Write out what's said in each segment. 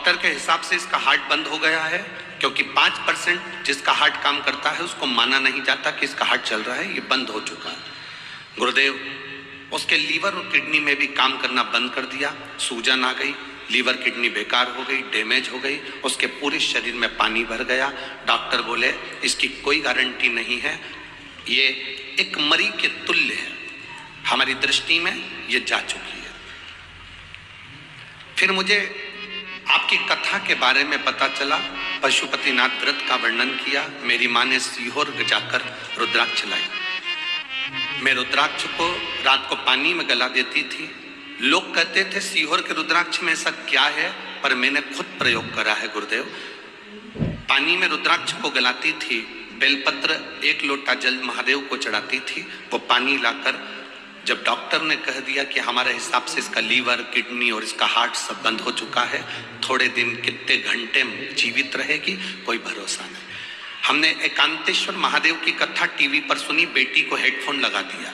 Doctor के हिसाब से इसका हार्ट बंद हो गया है, क्योंकि 5% जिसका हार्ट काम करता है उसको माना नहीं जाता कि इसका हार्ट चल रहा है, ये बंद हो चुका है। गुरुदेव, उसके लीवर और किडनी में भी काम करना बंद कर दिया, सूजन आ गई, लीवर किडनी बेकार हो गई, डैमेज हो गई, उसके पूरे शरीर में पानी भर गया। डॉक्टर बोले इसकी कोई गारंटी नहीं है, ये एक मरी के तुल्य है, हमारी दृष्टि में ये जा चुकी है। फिर मुझे आपकी कथा के बारे में पता चला, पशुपतिनाथ व्रत का वर्णन किया। मेरी माँ ने सीहोर जाकर रुद्राक्ष लाई, मैं रुद्राक्ष को रात को पानी में गला देती थी। लोग कहते थे सीहोर के रुद्राक्ष में ऐसा क्या है, पर मैंने खुद प्रयोग करा है गुरुदेव। पानी में रुद्राक्ष को गलाती थी, बेलपत्र 1 लोटा जल महादेव को चढ़ाती थी, वो पानी लाकर जब डॉक्टर ने कह दिया कि हमारे हिसाब से इसका लीवर, किडनी और इसका हार्ट सब बंद हो चुका है, थोड़े दिन कितने घंटे जीवित रहेगी कोई भरोसा नहीं। हमने एकांतेश्वर महादेव की कथा टीवी पर सुनी, बेटी को हेडफोन लगा दिया।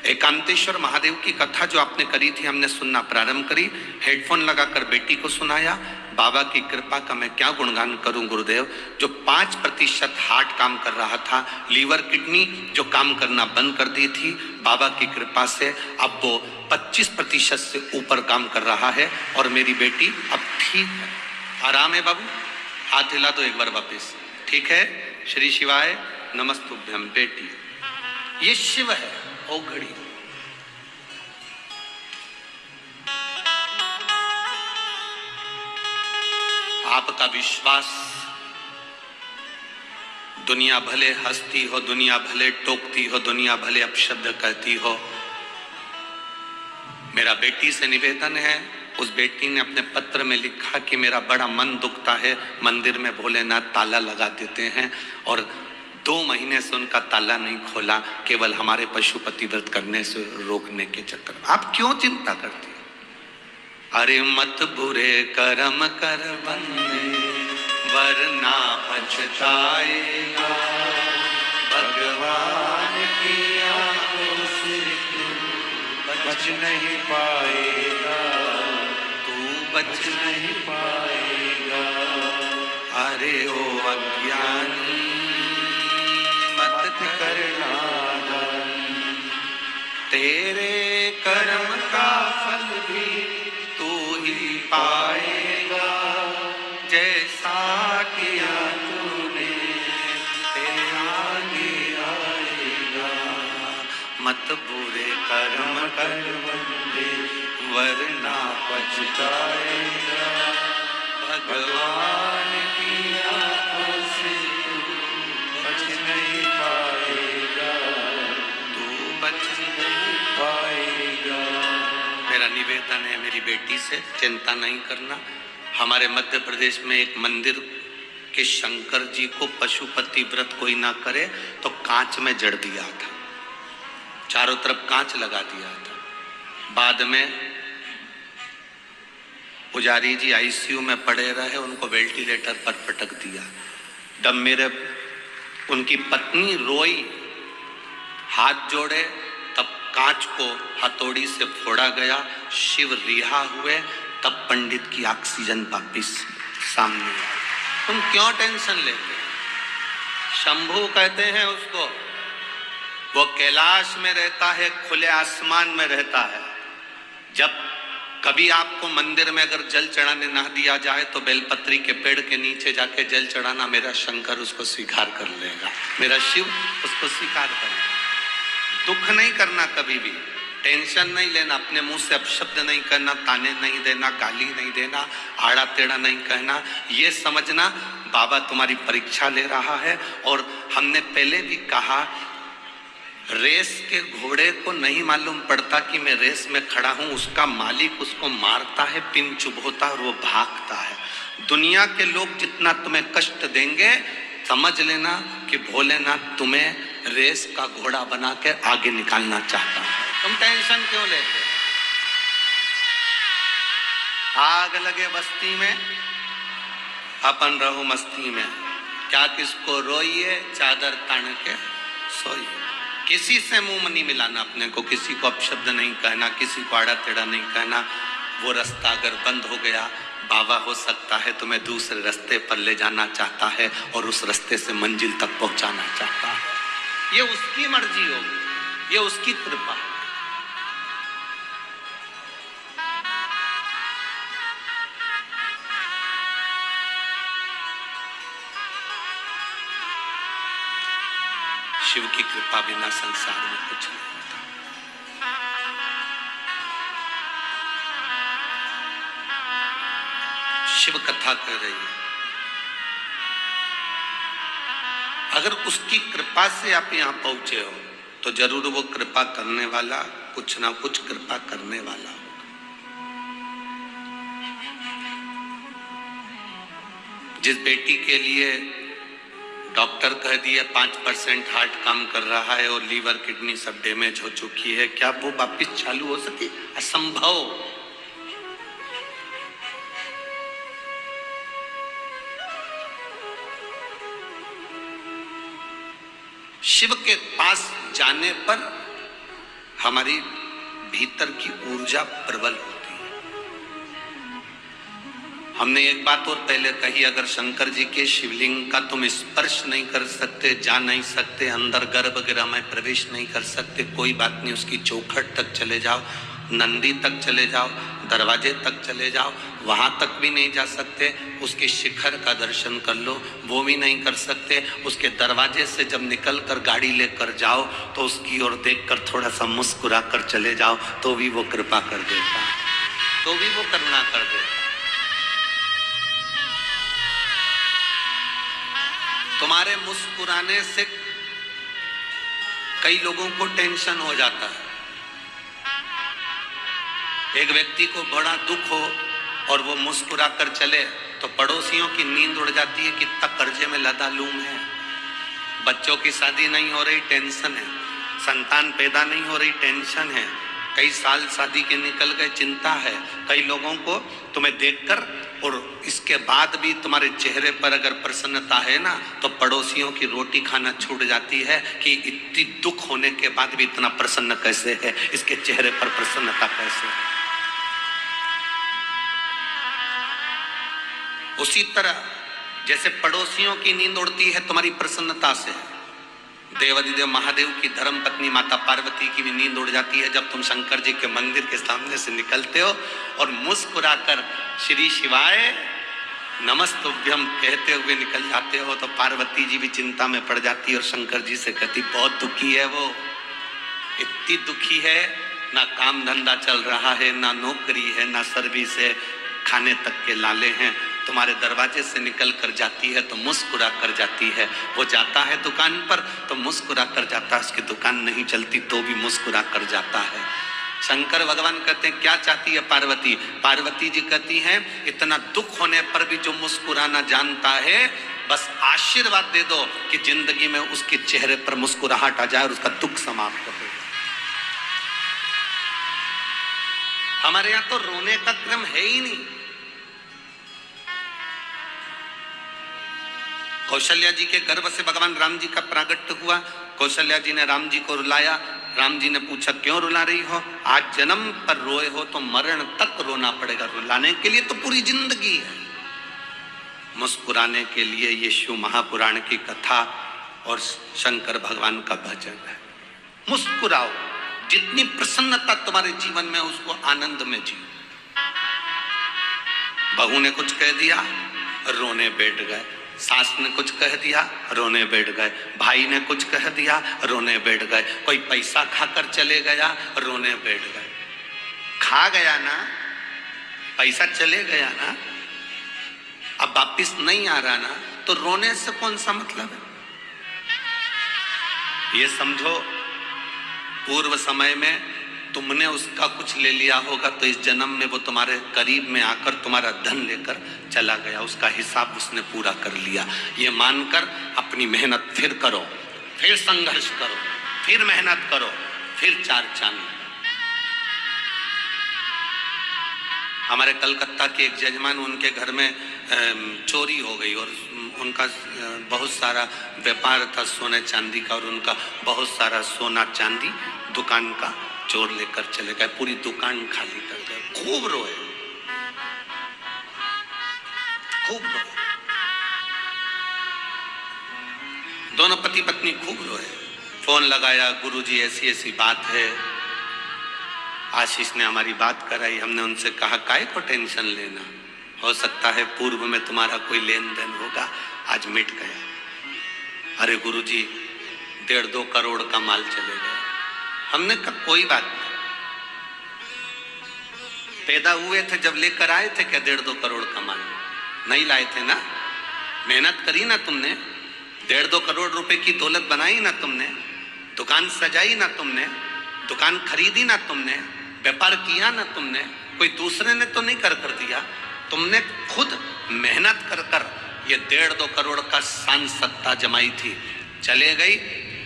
एकांतेश्वर महादेव की कथा जो आपने करी थी हमने सुनना प्रारंभ करी, हेडफोन लगाकर बेटी को सुनाया। बाबा की कृपा का मैं क्या गुणगान करूं गुरुदेव, जो 5% हार्ट काम कर रहा था, लीवर किडनी जो काम करना बंद कर दी थी, बाबा की कृपा से अब वो 25% से ऊपर काम कर रहा है और मेरी बेटी अब ठीक है, आराम है। बाबू हाथ हिला दो एक बार वापिस, ठीक है। श्री शिवाय नमस्तुभ्यम। बेटी ये शिव है, ओ घड़ी आपका विश्वास, दुनिया भले हंसती हो, दुनिया भले टोकती हो, दुनिया भले अपशब्द कहती हो, मेरा बेटी से निवेदन है। उस बेटी ने अपने पत्र में लिखा कि मेरा बड़ा मन दुखता है, मंदिर में भोलेनाथ ताला लगा देते हैं और 2 महीने से उनका ताला नहीं खोला, केवल हमारे पशुपति व्रत करने से रोकने के चक्कर में। आप क्यों चिंता करती? अरे मत बुरे कर्म कर बंदे, वरना पछताएगा, भगवान की आंखों से बच नहीं पाएगा, तू बच नहीं पाएगा। अरे ओ अज्ञानी मत करना, तेरे कर्म का फल भी तू ही पाएगा, जैसा किया तूने तेरे आगे आएगा। मत बुरे कर्म कर बंदे, वरना पछताएगा, भगवान की आंखों से बच नहीं पाएगा, तू बच नहीं पाएगा। मेरा निवेदन है मेरी बेटी से, चिंता नहीं करना। हमारे मध्य प्रदेश में एक मंदिर के शंकर जी को पशुपति व्रत कोई ना करे तो कांच में जड़ दिया था, चारों तरफ कांच लगा दिया था। बाद में पुजारी जी आईसीयू में पड़े रहे, उनको वेंटिलेटर पर पटक दिया। जब मेरे उनकी पत्नी रोई, हाथ जोड़े, तब कांच को हथौड़ी से फोड़ा गया, शिव रिहा हुए, तब पंडित की ऑक्सीजन वापिस सामने आई। तुम क्यों टेंशन लेते? शंभू कहते हैं उसको, वो कैलाश में रहता है, खुले आसमान में रहता है। जब कभी आपको मंदिर में अगर जल चढ़ाने ना दिया जाए तो बेलपत्री के पेड़ के नीचे जाके जल चढ़ाना, मेरा शंकर उसको स्वीकार कर लेगा, मेरा शिव उसको स्वीकार कर लेगा। दुख नहीं करना, कभी भी टेंशन नहीं लेना, अपने मुंह से अपशब्द नहीं करना, ताने नहीं देना, गाली नहीं देना, आड़ा टेढ़ा नहीं कहना। ये समझना बाबा तुम्हारी परीक्षा ले रहा है। और हमने पहले भी कहा, रेस के घोड़े को नहीं मालूम पड़ता कि मैं रेस में खड़ा हूं, उसका मालिक उसको मारता है, पिन चुभोता और वो भागता है। दुनिया के लोग जितना तुम्हें कष्ट देंगे, समझ लेना कि भोलेनाथ तुम्हें रेस का घोड़ा बना के आगे निकालना चाहता है। तुम टेंशन क्यों लेते? आग लगे बस्ती में, अपन रहो मस्ती में, क्या किसको रोइए, चादर तान के सोइए। किसी से मुंह नहीं मिलाना अपने को, किसी को अपशब्द नहीं कहना, किसी को आड़ा टेढ़ा नहीं कहना। वो रास्ता अगर बंद हो गया, बाबा हो सकता है तुम्हें दूसरे रास्ते पर ले जाना चाहता है और उस रास्ते से मंजिल तक पहुंचाना चाहता है। ये उसकी मर्जी होगी, ये उसकी कृपा। शिव की कृपा बिना संसार में कुछ नहीं होता। शिव कथा कर रही है, अगर उसकी कृपा से आप यहां पहुंचे हो तो जरूर वो कृपा करने वाला कुछ ना कुछ कृपा करने वाला होगा। जिस बेटी के लिए डॉक्टर कह दिया 5% हार्ट काम कर रहा है और लीवर किडनी सब डैमेज हो चुकी है, क्या वो वापिस चालू हो सके? असंभव। शिव के पास जाने पर हमारी भीतर की ऊर्जा प्रबल होती है। हमने एक बात और पहले कही, अगर शंकर जी के शिवलिंग का तुम स्पर्श नहीं कर सकते, जा नहीं सकते, अंदर गर्भगृह में प्रवेश नहीं कर सकते, कोई बात नहीं, उसकी चौखट तक चले जाओ, नंदी तक चले जाओ, दरवाजे तक चले जाओ, वहां तक भी नहीं जा सकते, उसके शिखर का दर्शन कर लो, वो भी नहीं कर सकते, उसके दरवाजे से जब निकल कर गाड़ी लेकर जाओ तो उसकी ओर देखकर थोड़ा सा मुस्कुरा कर चले जाओ तो भी वो कृपा कर देता, तो भी वो करुणा कर देता। तुम्हारे मुस्कुराने से कई लोगों को टेंशन हो जाता है। एक व्यक्ति को बड़ा दुख हो और वो मुस्कुरा कर चले तो पड़ोसियों की नींद उड़ जाती है कि कितना कर्जे में लदा लूम है, बच्चों की शादी नहीं हो रही टेंशन है, संतान पैदा नहीं हो रही टेंशन है, कई साल शादी के निकल गए चिंता है। कई लोगों को तुम्हें देखकर और इसके बाद भी तुम्हारे चेहरे पर अगर प्रसन्नता है ना तो पड़ोसियों की रोटी खाना छूट जाती है कि इतनी दुख होने के बाद भी इतना प्रसन्न कैसे है, इसके चेहरे पर प्रसन्नता कैसे है। उसी तरह जैसे पड़ोसियों की नींद उड़ती है तुम्हारी प्रसन्नता से, देवादिदेव महादेव की धर्म पत्नी माता पार्वती की भी नींद उड़ जाती है जब तुम शंकर जी के मंदिर के सामने से निकलते हो और मुस्कुराकर श्री शिवाय नमस्तुभ्यम कहते हुए निकल जाते हो तो पार्वती जी भी चिंता में पड़ जाती है और शंकर जी से कहती बहुत दुखी है वो, इतनी दुखी है, ना काम धंधा चल रहा है, ना नौकरी है, ना सर्विस है, खाने तक के लाले हैं, तुम्हारे दरवाजे से निकल कर जाती है तो मुस्कुरा कर जाती है। वो जाता है दुकान पर तो मुस्कुरा कर जाता है, उसकी दुकान नहीं चलती तो भी मुस्कुरा कर जाता है। शंकर भगवान कहते हैं क्या चाहती है पार्वती? पार्वती जी कहती हैं इतना दुख होने पर भी जो मुस्कुराना जानता है, बस आशीर्वाद दे दो कि जिंदगी में उसके चेहरे पर मुस्कुराहट आ जाए और उसका दुख समाप्त हो। हमारे यहाँ तो रोने का क्रम है ही नहीं। कौशल्या जी के गर्भ से भगवान राम जी का प्रागट्य हुआ, कौशल्या जी ने राम जी को रुलाया, राम जी ने पूछा क्यों रुला रही हो? आज जन्म पर रोए हो तो मरण तक रोना पड़ेगा, रुलाने के लिए तो पूरी जिंदगी है, मुस्कुराने के लिए ये शिव महापुराण की कथा और शंकर भगवान का भजन है। मुस्कुराओ, जितनी प्रसन्नता तुम्हारे जीवन में उसको आनंद में जियो। बहू ने कुछ कह दिया रोने बैठ गए, सास ने कुछ कह दिया रोने बैठ गए, भाई ने कुछ कह दिया रोने बैठ गए, कोई पैसा खाकर चले गया रोने बैठ गए। खा गया ना, पैसा चले गया ना, अब वापिस नहीं आ रहा ना, तो रोने से कौन सा मतलब है? ये समझो पूर्व समय में तुमने उसका कुछ ले लिया होगा तो इस जन्म में वो तुम्हारे करीब में आकर तुम्हारा धन लेकर चला गया, उसका हिसाब उसने पूरा कर लिया। ये मानकर अपनी मेहनत फिर करो, फिर संघर्ष करो, फिर मेहनत करो, फिर चार चांद। हमारे कलकत्ता के एक जजमान, उनके घर में चोरी हो गई और उनका बहुत सारा व्यापार था सोने चांदी का और उनका बहुत सारा सोना चांदी दुकान का चोर लेकर चले गए, पूरी दुकान खाली कर गए, खूब रोए। खूब रोए, दोनों पति पत्नी खूब रोए। फोन लगाया, गुरुजी ऐसी ऐसी बात है, आशीष ने हमारी बात कराई। हमने उनसे कहा काहे को टेंशन लेना, हो सकता है पूर्व में तुम्हारा कोई लेन देन होगा, आज मिट गया। अरे गुरुजी 1.5-2 करोड़ का माल चले गया। हमने कहा कोई बात नहीं, पैदा हुए थे जब लेकर आए थे क्या 1.5-2 करोड़ का माल? नहीं लाए थे ना, मेहनत करी ना तुमने, 1.5-2 करोड़ रुपए की दौलत बनाई ना तुमने, दुकान सजाई ना तुमने, दुकान खरीदी ना तुमने, व्यापार किया ना तुमने, कोई दूसरे ने तो नहीं कर दिया, तुमने खुद मेहनत कर कर ये 1.5-2 करोड़ का शान सत्ता जमाई थी। चले गई,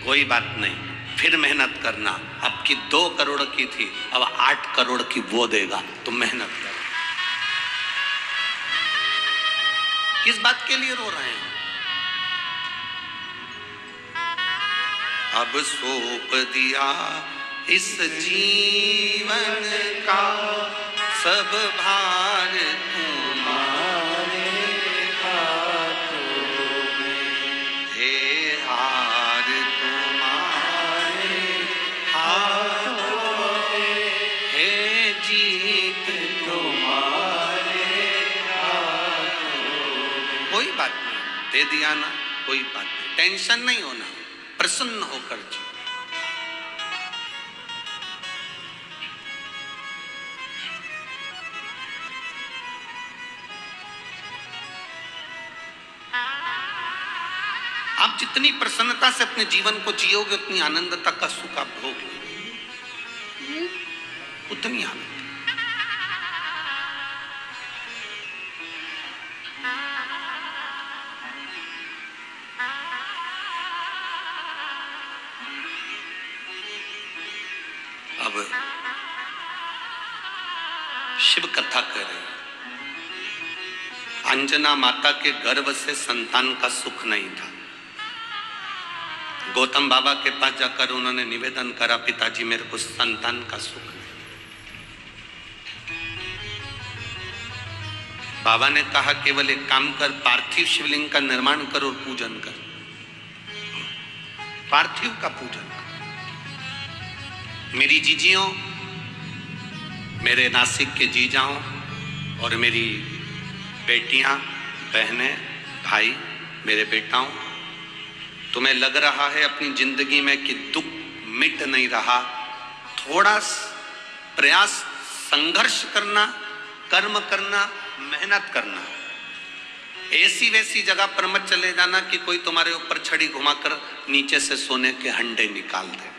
कोई बात नहीं, फिर मेहनत करना। अब की 2 करोड़ की थी, अब 8 करोड़ की वो देगा, तुम मेहनत करो। किस बात के लिए रो रहे हैं? अब सौंप दिया इस जीवन का सब भार तुम्हारे हाथों में, हे हार तुम्हारे हाथों में, हे जीत तुम्हारे हाथों में। कोई बात नहीं, दे दिया ना, कोई बात नहीं, टेंशन नहीं होना, प्रसन्न होकर जी। आप जितनी प्रसन्नता से अपने जीवन को जियोगे उतनी आनंदता का सुख आप भोगोगे, उतनी आनंद। अब शिव कथा कर रहे हैं। अंजना माता के गर्भ से संतान का सुख नहीं था। गौतम बाबा के पास जाकर उन्होंने निवेदन करा, पिताजी मेरे को संतान का सुख नहीं। बाबा ने कहा केवल एक काम कर, पार्थिव शिवलिंग का निर्माण कर और पूजन कर, पार्थिव का पूजन कर। मेरी जीजियों, मेरे नासिक के जीजाओं और मेरी बेटियां, बहनें, भाई, मेरे बेटाओं, तुम्हें लग रहा है अपनी जिंदगी में कि दुख मिट नहीं रहा, थोड़ा प्रयास, संघर्ष करना, कर्म करना, मेहनत करना। ऐसी वैसी जगह पर मत चले जाना कि कोई तुम्हारे ऊपर छड़ी घुमाकर नीचे से सोने के हंडे निकाल दे।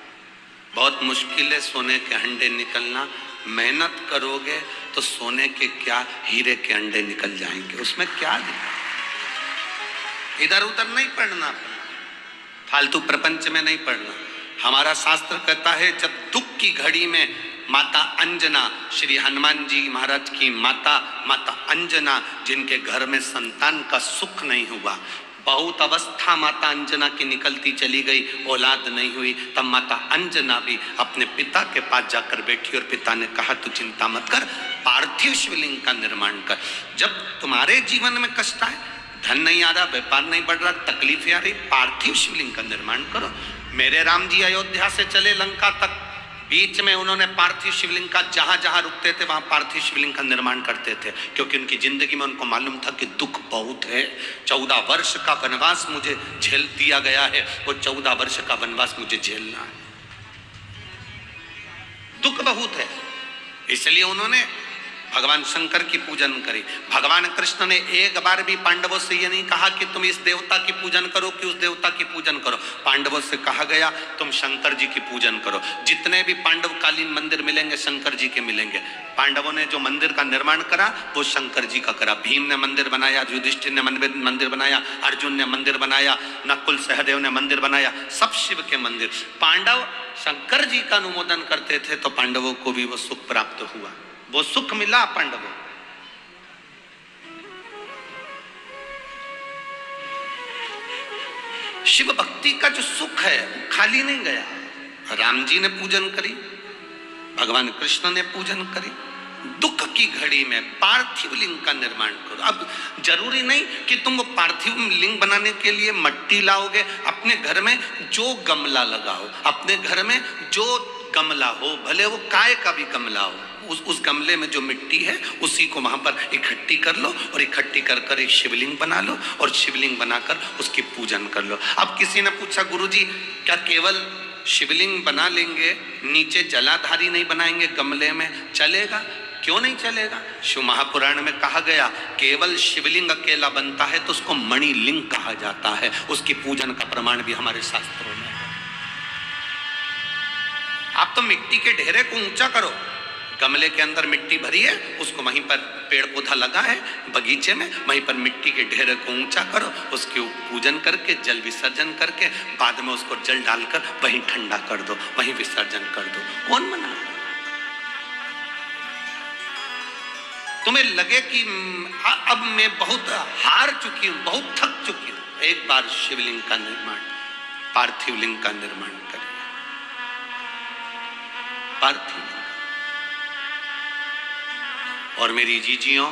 बहुत मुश्किल है सोने के हंडे निकलना। मेहनत करोगे तो सोने के क्या, हीरे के अंडे निकल जाएंगे, उसमें क्या दिक्कत। इधर उधर नहीं पढ़ना, फालतू प्रपंच में नहीं पढ़ना। हमारा शास्त्र कहता है जब दुख की घड़ी में माता अंजना, श्री हनुमान जी महाराज की माता, माता अंजना, जिनके घर में संतान का सुख नहीं हुआ, बहुत अवस्था माता अंजना की निकलती चली गई, औलाद नहीं हुई, तब माता अंजना भी अपने पिता के पास जाकर बैठी और पिता ने कहा तू चिंता मत कर, पार्थिव शिवलिंग का निर्माण कर। जब तुम्हारे जीवन में कष्ट आए, धन नहीं आ रहा, व्यापार नहीं बढ़ रहा, तकलीफें आ रही, पार्थिव शिवलिंग का निर्माण करो। मेरे राम जी अयोध्या से चले लंका तक, बीच में उन्होंने पार्थिव शिवलिंग का जहां जहां रुकते थे वहां पार्थिव शिवलिंग का निर्माण करते थे, क्योंकि उनकी जिंदगी में उनको मालूम था कि दुख बहुत है। 14 वर्ष का वनवास मुझे झेल दिया गया है, वो 14 वर्ष का वनवास मुझे झेलना है, दुख बहुत है। इसलिए उन्होंने भगवान शंकर की पूजन करी। भगवान कृष्ण ने एक बार भी पांडवों से ये नहीं कहा कि तुम इस देवता की पूजन करो कि उस देवता की पूजन करो। पांडवों से कहा गया तुम शंकर जी की पूजन करो। जितने भी पांडवकालीन मंदिर मिलेंगे शंकर जी के मिलेंगे। पांडवों ने जो मंदिर का निर्माण करा वो शंकर जी का करा। भीम ने मंदिर बनाया, युधिष्ठिर ने मंदिर बनाया, अर्जुन ने मंदिर बनाया, नकुल सहदेव ने मंदिर बनाया, सब शिव के मंदिर। पांडव शंकर जी का अनुमोदन करते थे तो पांडवों को भी वो सुख प्राप्त हुआ, वो सुख मिला पांडवों। शिव भक्ति का जो सुख है खाली नहीं गया। राम जी ने पूजन करी, भगवान कृष्ण ने पूजन करी, दुख की घड़ी में पार्थिव लिंग का निर्माण करो। अब जरूरी नहीं कि तुम वो पार्थिव लिंग बनाने के लिए मट्टी लाओगे, अपने घर में जो गमला लगाओ, अपने घर में जो गमला हो, भले वो काय का भी गमला हो, उस गमले में जो मिट्टी है उसी को वहां पर इकट्ठी कर लो और इकट्ठी कर कर एक शिवलिंग बना लो और शिवलिंग बनाकर उसकी पूजन कर लो। अब किसी ने पूछा गुरुजी क्या केवल शिवलिंग बना लेंगे, नीचे जलाधारी नहीं बनाएंगे गमले में, चलेगा? क्यों नहीं चलेगा? शिव महापुराण में कहा गया केवल शिवलिंग अकेला बनता है तो उसको मणिलिंग कहा जाता है। उसकी पूजन का प्रमाण भी हमारे शास्त्रों में है। आप तो मिट्टी के ढेरे को ऊंचा करो, गमले के अंदर मिट्टी भरी है, उसको वहीं पर पेड़ पौधा लगा है बगीचे में, वहीं पर मिट्टी के ढेरे को ऊंचा करो, उसके पूजन करके जल विसर्जन करके बाद में उसको जल डालकर वहीं ठंडा कर दो, वहीं विसर्जन कर दो। कौन मना? तुम्हें लगे कि अब मैं बहुत हार चुकी हूं, बहुत थक चुकी हूं, एक बार शिवलिंग का निर्माण, पार्थिव लिंग का निर्माण करिए। पार्थिव लिंग। और मेरी जीजियों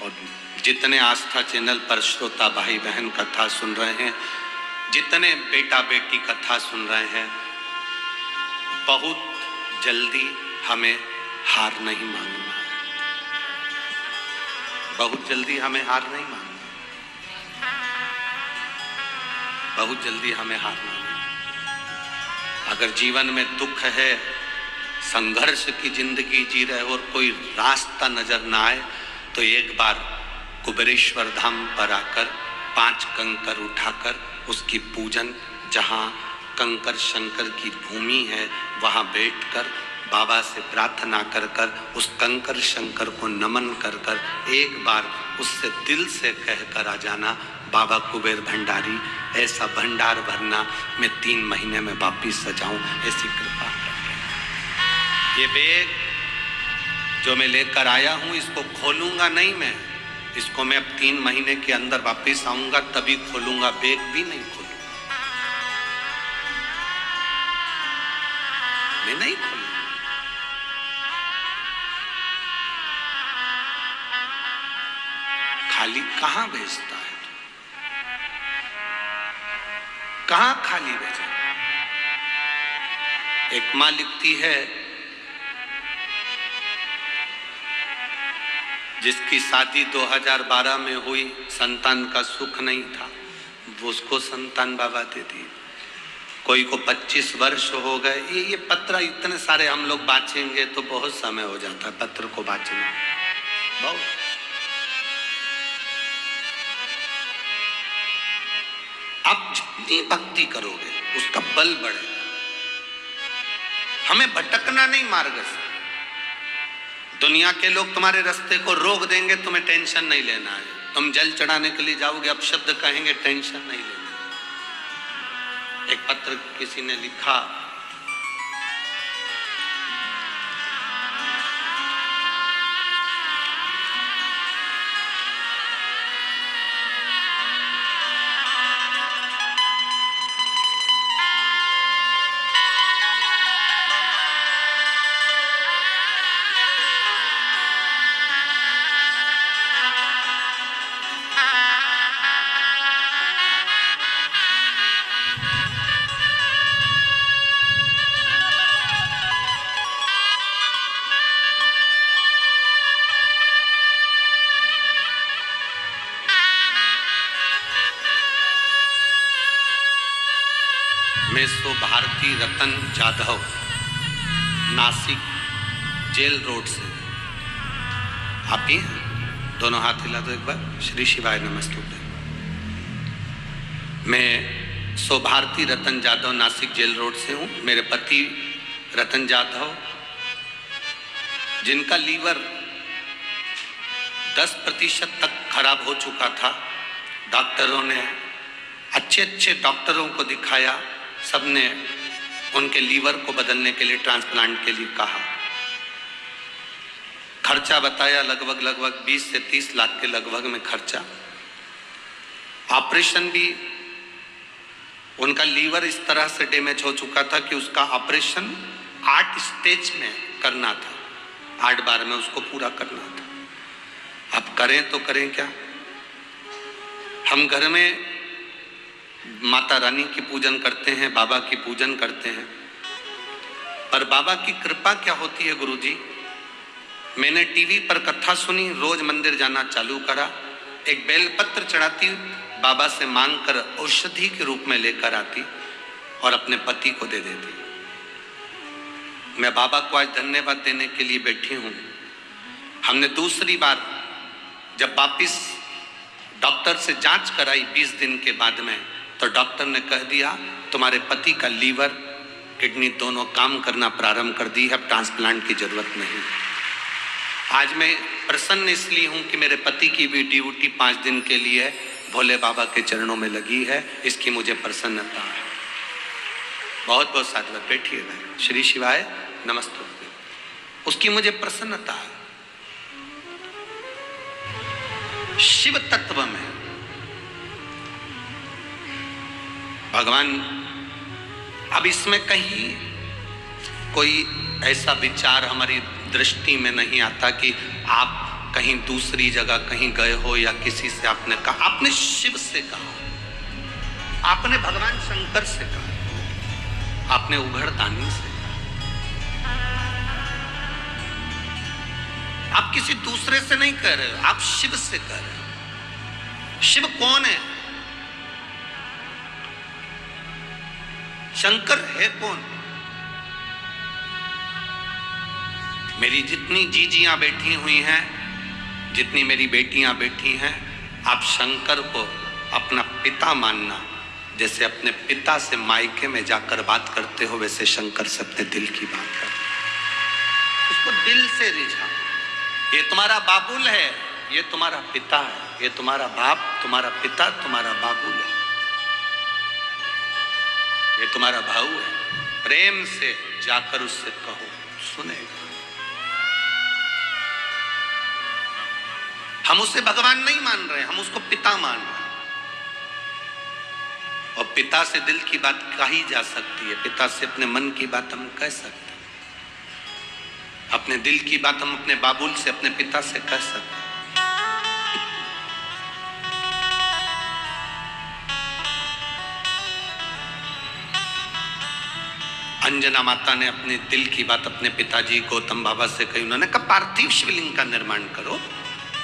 और जितने आस्था चैनल पर श्रोता भाई बहन कथा सुन रहे हैं, जितने बेटा बेटी कथा सुन रहे हैं, बहुत जल्दी हमें हार नहीं मानना है। बहुत जल्दी हमें हार नहीं मानना, बहुत जल्दी हमें हार मानना। अगर जीवन में दुख है, संघर्ष की जिंदगी जी रहे और कोई रास्ता नजर ना आए, तो एक बार कुबेरेश्वर धाम पर आकर 5 कंकर उठाकर उसकी पूजन, जहाँ कंकर शंकर की भूमि है वहाँ बैठकर बाबा से प्रार्थना कर कर उस कंकर शंकर को नमन कर कर एक बार उससे दिल से कहकर आ जाना, बाबा कुबेर भंडारी ऐसा भंडार भरना मैं 3 महीने में वापिस सजाऊं, ऐसी कृपा कर। ये बैग जो मैं लेकर आया हूं इसको खोलूंगा नहीं मैं, इसको मैं अब 3 महीने के अंदर वापिस आऊंगा तभी खोलूंगा, बैग भी नहीं खोलूंगा, मैं नहीं खोलूंगा। खाली कहां भेजता है, कहां खाली भेजा? एक मां लिखती है जिसकी शादी 2012 में हुई, संतान का सुख नहीं था, वो उसको संतान बाबा दे दी। कोई को 25 वर्ष हो गए। ये पत्र इतने सारे हम लोग बांचेंगे तो बहुत समय हो जाता है पत्र को बांचने, बहुत। आप जितनी भक्ति करोगे उसका बल बढ़ेगा। हमें भटकना नहीं मार्ग से। दुनिया के लोग तुम्हारे रास्ते को रोक देंगे, तुम्हें टेंशन नहीं लेना है। तुम जल चढ़ाने के लिए जाओगे, अब शब्द कहेंगे, टेंशन नहीं लेना। एक पत्र किसी ने लिखा, मैं सो भारती रतन जाधव, नासिक जेल रोड से। आप ही हैं? दोनों हाथ हिला दो एक बार। श्री शिवाय नमस्तुते। मैं सो भारती रतन जाधव नासिक जेल रोड से हूँ। मेरे पति रतन जाधव, जिनका लीवर 10% तक खराब हो चुका था, डॉक्टरों ने अच्छे डॉक्टरों को दिखाया, सबने उनके लीवर को बदलने के लिए, ट्रांसप्लांट के लिए कहा। खर्चा बताया लगभग 20 से 30 लाख के लगभग में खर्चा। ऑपरेशन भी, उनका लीवर इस तरह से डैमेज हो चुका था कि उसका ऑपरेशन 8 स्टेज में करना था। 8 बार में उसको पूरा करना था। अब करें तो करें क्या। हम घर में माता रानी की पूजन करते हैं, बाबा की पूजन करते हैं, पर बाबा की कृपा क्या होती है गुरुजी। मैंने टीवी पर कथा सुनी, रोज मंदिर जाना चालू करा, एक बेलपत्र चढ़ाती, बाबा से मांग कर औषधि के रूप में लेकर आती और अपने पति को दे देती। मैं बाबा को आज धन्यवाद देने के लिए बैठी हूं। हमने दूसरी बार जब वापिस डॉक्टर से जांच कराई 20 दिन के बाद में, तो डॉक्टर ने कह दिया तुम्हारे पति का लीवर किडनी दोनों काम करना प्रारंभ कर दी है, अब ट्रांसप्लांट की जरूरत नहीं। आज मैं प्रसन्न इसलिए हूं कि मेरे पति की भी ड्यूटी 5 दिन के लिए भोले बाबा के चरणों में लगी है, इसकी मुझे प्रसन्नता है। बहुत बहुत साधुवाद, बैठिए भाई। श्री शिवाय नमस्ते। उसकी मुझे प्रसन्नता है। शिव तत्व में भगवान, अब इसमें कहीं कोई ऐसा विचार हमारी दृष्टि में नहीं आता कि आप कहीं दूसरी जगह कहीं गए हो या किसी से आपने कहा। आपने शिव से कहा, आपने भगवान शंकर से कहा, आपने उघड़दानी से कहा। आप किसी दूसरे से नहीं कह रहे हो, आप शिव से कह रहे हो। शिव कौन है? शंकर है कौन? मेरी जितनी जीजियां बैठी हुई हैं, जितनी मेरी बेटियां बैठी हैं, आप शंकर को अपना पिता मानना। जैसे अपने पिता से मायके में जाकर बात करते हो, वैसे शंकर से अपने दिल की बात करो। उसको दिल से रिझा। ये तुम्हारा बाबुल है, ये तुम्हारा पिता है, ये तुम्हारा बाप, तुम्हारा पिता, तुम्हारा बाबुल है, ये तुम्हारा भाऊ है। प्रेम से जाकर उससे कहो, सुनेगा। हम उसे भगवान नहीं मान रहे, हम उसको पिता मान रहे हैं। और पिता से दिल की बात कही जा सकती है, पिता से अपने मन की बात हम कह सकते हैं, अपने दिल की बात हम अपने बाबुल से, अपने पिता से कह सकते हैं। अंजना माता ने अपने दिल की बात अपने पिताजी गौतम बाबा से कही। उन्होंने कहा पार्थिव शिवलिंग का निर्माण करो।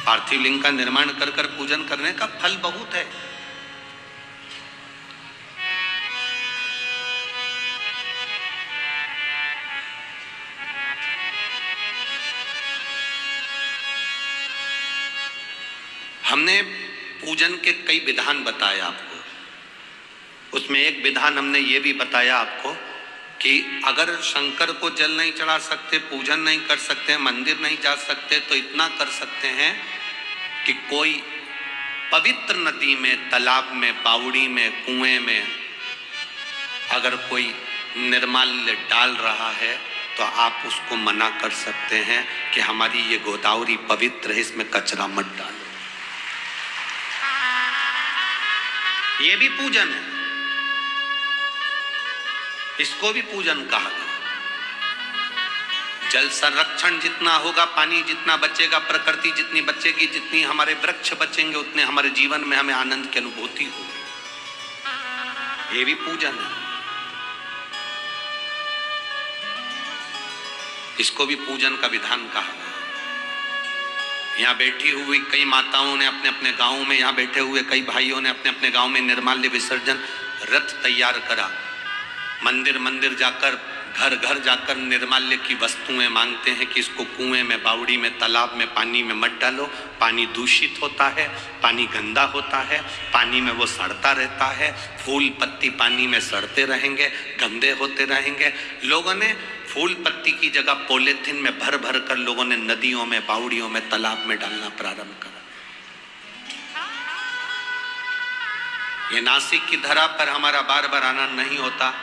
पार्थिव लिंग का निर्माण कर कर पूजन करने का फल बहुत है। हमने पूजन के कई विधान बताए आपको। उसमें एक विधान हमने ये भी बताया आपको कि अगर शंकर को जल नहीं चढ़ा सकते, पूजन नहीं कर सकते, मंदिर नहीं जा सकते, तो इतना कर सकते हैं कि कोई पवित्र नदी में, तालाब में, बावड़ी में, कुएं में अगर कोई निर्माल्य डाल रहा है तो आप उसको मना कर सकते हैं कि हमारी ये गोदावरी पवित्र है, इसमें कचरा मत डालो। ये भी पूजन है, इसको भी पूजन कहा गया। जल संरक्षण जितना होगा, पानी जितना बचेगा, प्रकृति जितनी बचेगी, जितनी हमारे वृक्ष बचेंगे, उतने हमारे जीवन में हमें आनंद की अनुभूति होगी। ये भी पूजन है, इसको भी पूजन का विधान कहा गया। यहाँ बैठी हुई कई माताओं ने अपने अपने गांव में, यहाँ बैठे हुए कई भाइयों ने अपने अपने गांव में निर्माल्य विसर्जन रथ तैयार करा। मंदिर मंदिर जाकर, घर घर जाकर निर्माल्य की वस्तुएं मांगते हैं कि इसको कुएं में, बावड़ी में, तालाब में, पानी में मत डालो। पानी दूषित होता है, पानी गंदा होता है, पानी में वो सड़ता रहता है, फूल पत्ती पानी में सड़ते रहेंगे, गंदे होते रहेंगे। लोगों ने फूल पत्ती की जगह पॉलीथीन में भर भर कर लोगों ने नदियों में, बावड़ियों में, तालाब में डालना प्रारंभ करा। ये नासिक की धरा पर हमारा बार बार आना नहीं होता।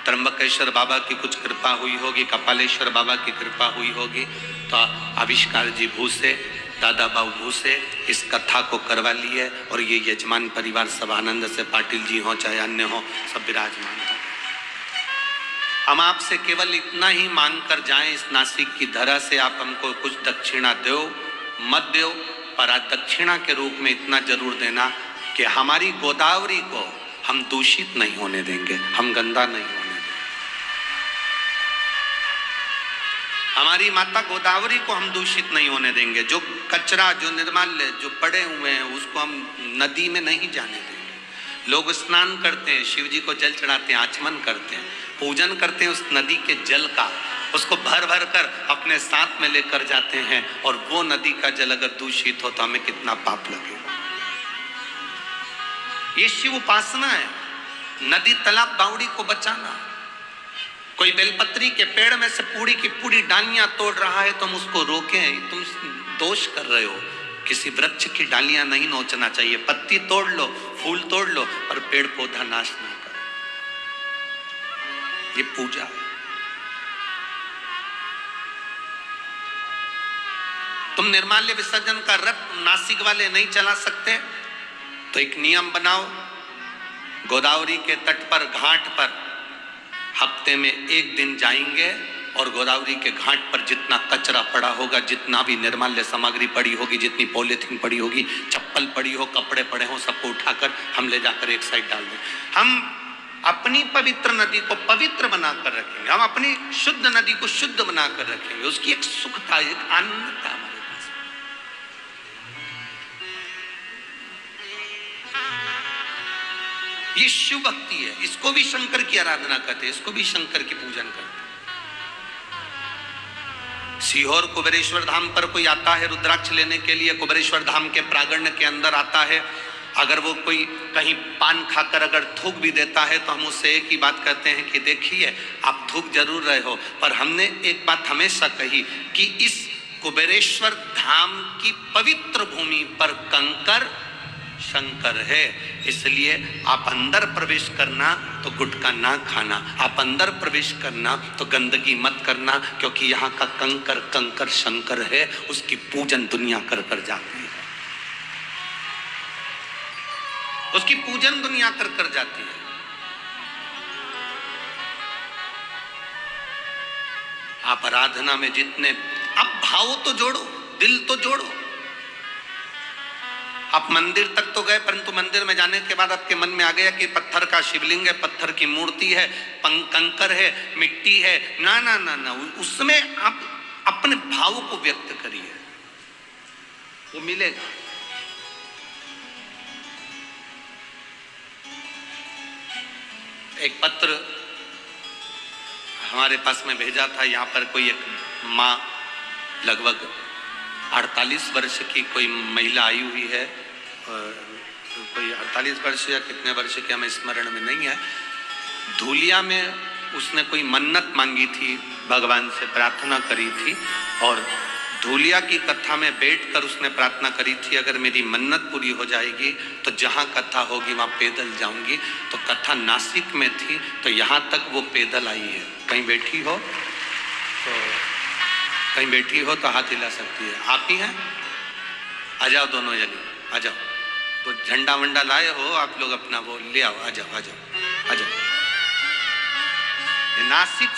त्र्यंबकेश्वर बाबा की कुछ कृपा हुई होगी, कपालेश्वर बाबा की कृपा हुई होगी, तो आविष्कार जी भूसे, दादा बाबू भूसे इस कथा को करवा लिए और ये यजमान परिवार सब आनंद से, पाटिल जी हो चाहे अन्य हो, सब विराजमान हो। हम आपसे केवल इतना ही मांग कर जाएं इस नासिक की धरा से, आप हमको कुछ दक्षिणा दो मत दो, पर आज दक्षिणा के रूप में इतना जरूर देना कि हमारी गोदावरी को हम दूषित नहीं होने देंगे, हम गंदा नहीं होने देंगे। हमारी माता गोदावरी को हम दूषित नहीं होने देंगे। जो कचरा, जो निर्माल्य जो पड़े हुए हैं उसको हम नदी में नहीं जाने देंगे। लोग स्नान करते हैं, शिव जी को जल चढ़ाते हैं, आचमन करते हैं, पूजन करते हैं उस नदी के जल का, उसको भर भर कर अपने साथ में लेकर जाते हैं, और वो नदी का जल अगर दूषित हो तो हमें कितना पाप लगेगा। ये शिव उपासना है, नदी तालाब बावड़ी को बचाना। कोई बेलपत्री के पेड़ में से पूरी की पूरी डालियां तोड़ रहा है, तुम उसको रोकें, तुम दोष कर रहे हो। किसी वृक्ष की डालियां नहीं नोचना चाहिए, पत्ती तोड़ लो, फूल तोड़ लो, पर पेड़ पौधा नाश ना करो। ये पूजा है। तुम निर्माल्य विसर्जन का रथ नासिक वाले नहीं चला सकते, तो एक नियम बनाओ, गोदावरी के तट पर, घाट पर हफ्ते में एक दिन जाएंगे, और गोदावरी के घाट पर जितना कचरा पड़ा होगा, जितना भी निर्माल्य सामग्री पड़ी होगी, जितनी पॉलीथीन पड़ी होगी, चप्पल पड़ी हो, कपड़े पड़े हो, सबको उठाकर हम ले जाकर एक साइड डाल दें। हम अपनी पवित्र नदी को पवित्र बनाकर रखेंगे, हम अपनी शुद्ध नदी को शुद्ध बनाकर रखेंगे। उसकी एक सुखता, एक आनंदता हमारे पास। ये शिव भक्ति है, इसको भी शंकर की आराधना करते हैं, इसको भी शंकर की पूजन करते हैं। सीहोर कुबेरेश्वर धाम पर कोई आता है रुद्राक्ष लेने के लिए, कुबेरेश्वर धाम के प्रांगण के अंदर आता है, अगर वो कोई कहीं पान खाकर अगर थूक भी देता है तो हम उससे एक ही बात कहते हैं कि देखिए आप थूक जरूर रहे हो, पर हमने एक बात हमेशा कही कि इस कुबेरेश्वर धाम की पवित्र भूमि पर कंकर शंकर है, इसलिए आप अंदर प्रवेश करना तो गुटखा ना खाना, आप अंदर प्रवेश करना तो गंदगी मत करना, क्योंकि यहाँ का कंकर कंकर शंकर है, उसकी पूजन दुनिया कर कर जाती है, उसकी पूजन दुनिया कर कर जाती है। आप आराधना में जितने, आप भाव तो जोड़ो, दिल तो जोड़ो। आप मंदिर तक तो गए, परंतु मंदिर में जाने के बाद आपके मन में आ गया कि पत्थर का शिवलिंग है, पत्थर की मूर्ति है, कंकर है, मिट्टी है, ना ना ना ना, उसमें आप अपने भाव को व्यक्त करिए, वो मिलेगा। एक पत्र हमारे पास में भेजा था, यहाँ पर कोई एक माँ लगभग 48 वर्ष की कोई महिला आई हुई है, कोई 48 वर्ष या कितने वर्ष की हमें स्मरण में नहीं है। धूलिया में उसने कोई मन्नत मांगी थी, भगवान से प्रार्थना करी थी, और धूलिया की कथा में बैठकर उसने प्रार्थना करी थी, अगर मेरी मन्नत पूरी हो जाएगी तो जहाँ कथा होगी वहाँ पैदल जाऊंगी। तो कथा नासिक में थी, तो यहाँ तक वो पैदल आई है। कहीं बैठी हो तो, कहीं बैठी हो तो हाथ हिला सकती है। आप ही हैं, आ जाओ दोनों जने, आ जाओ। तो झंडा वंडा लाए हो आप लोग, अपना वो ले आओ, आ जाओ आ जाओ आ जाओ। नासिक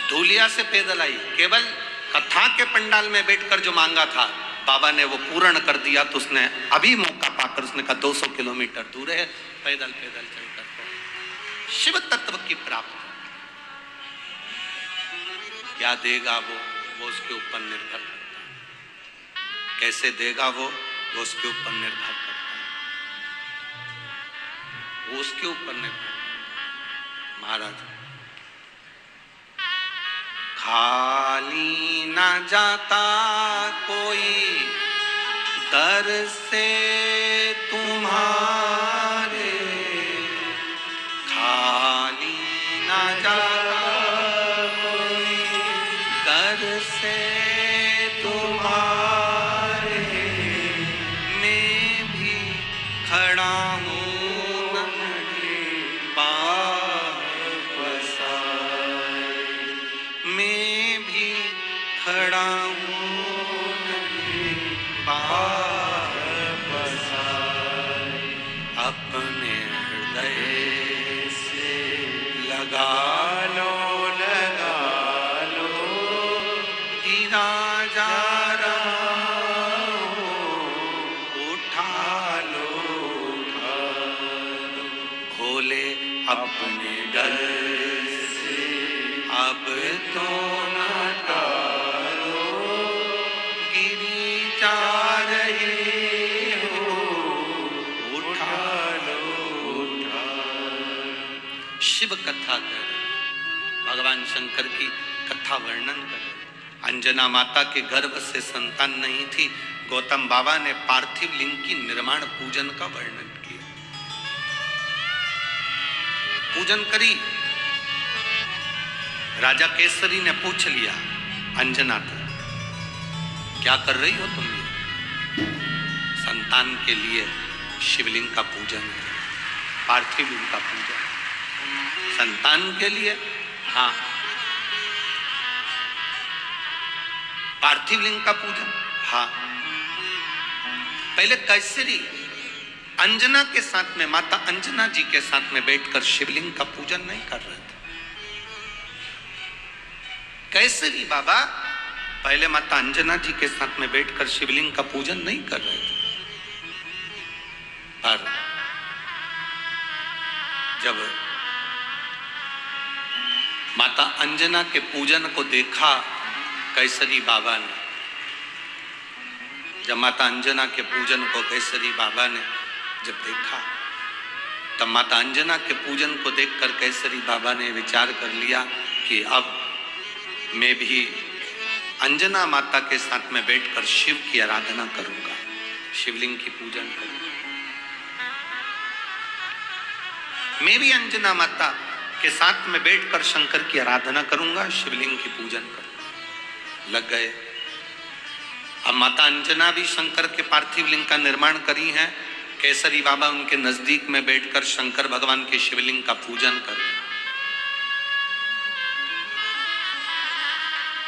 धूलिया से पैदल आई, केवल कथा के पंडाल में बैठकर जो मांगा था बाबा ने वो पूर्ण कर दिया। तो उसने अभी मौका पाकर उसने कहा 200 किलोमीटर दूर है, पैदल पैदल चलकर तो शिव तत्व की प्राप्ति। क्या देगा वो उसके ऊपर निर्भर करता है, कैसे देगा वो उसके ऊपर निर्भर करता है, वो उसके ऊपर निर्भर। महाराज खाली ना जाता कोई दर से तुम्हारे, खाली ना जाता कोई दर से तुम्हारे, मैं भी खड़ा हूँ खड़ा हूँ अपने हृदय से लगा लो अपने डर से अब तो न टालो, गिरी जा रहे हो, उठा लो, उठा। शिव कथा कर, भगवान शंकर की कथा वर्णन कर। अंजना माता के गर्भ से संतान नहीं थी, गौतम बाबा ने पार्थिव लिंग की निर्माण पूजन का वर्णन किया। पूजन करी, राजा केसरी ने पूछ लिया अंजना को, क्या कर रही हो तुम? संतान के लिए शिवलिंग का पूजन है, पार्थिव लिंग का पूजन। संतान के लिए? हाँ, पार्थिव लिंग का पूजन। हाँ, पहले कैसरी अंजना के साथ में, माता अंजना जी के साथ में बैठकर शिवलिंग का पूजन नहीं कर रहे थे। कैसरी बाबा पहले माता अंजना जी के साथ में बैठकर शिवलिंग का पूजन नहीं कर रहे थे। पर जब माता अंजना के पूजन को देखा कैसरी बाबा ने, जब माता अंजना के पूजन को कैसरी बाबा ने जब देखा, तब माता अंजना के पूजन को देखकर कैसरी बाबा ने विचार कर लिया कि अब मैं भी अंजना माता के साथ में बैठकर शिव की आराधना करूंगा, शिवलिंग की पूजन करूंगा। मैं भी अंजना माता के साथ में बैठकर शंकर की आराधना करूंगा, शिवलिंग की पूजन करूंगा। लग गए। अब माता अंजना भी शंकर के पार्थिव लिंग का निर्माण करी है, केसरी बाबा उनके नजदीक में बैठकर शंकर भगवान के शिवलिंग का पूजन कर रहे हैं।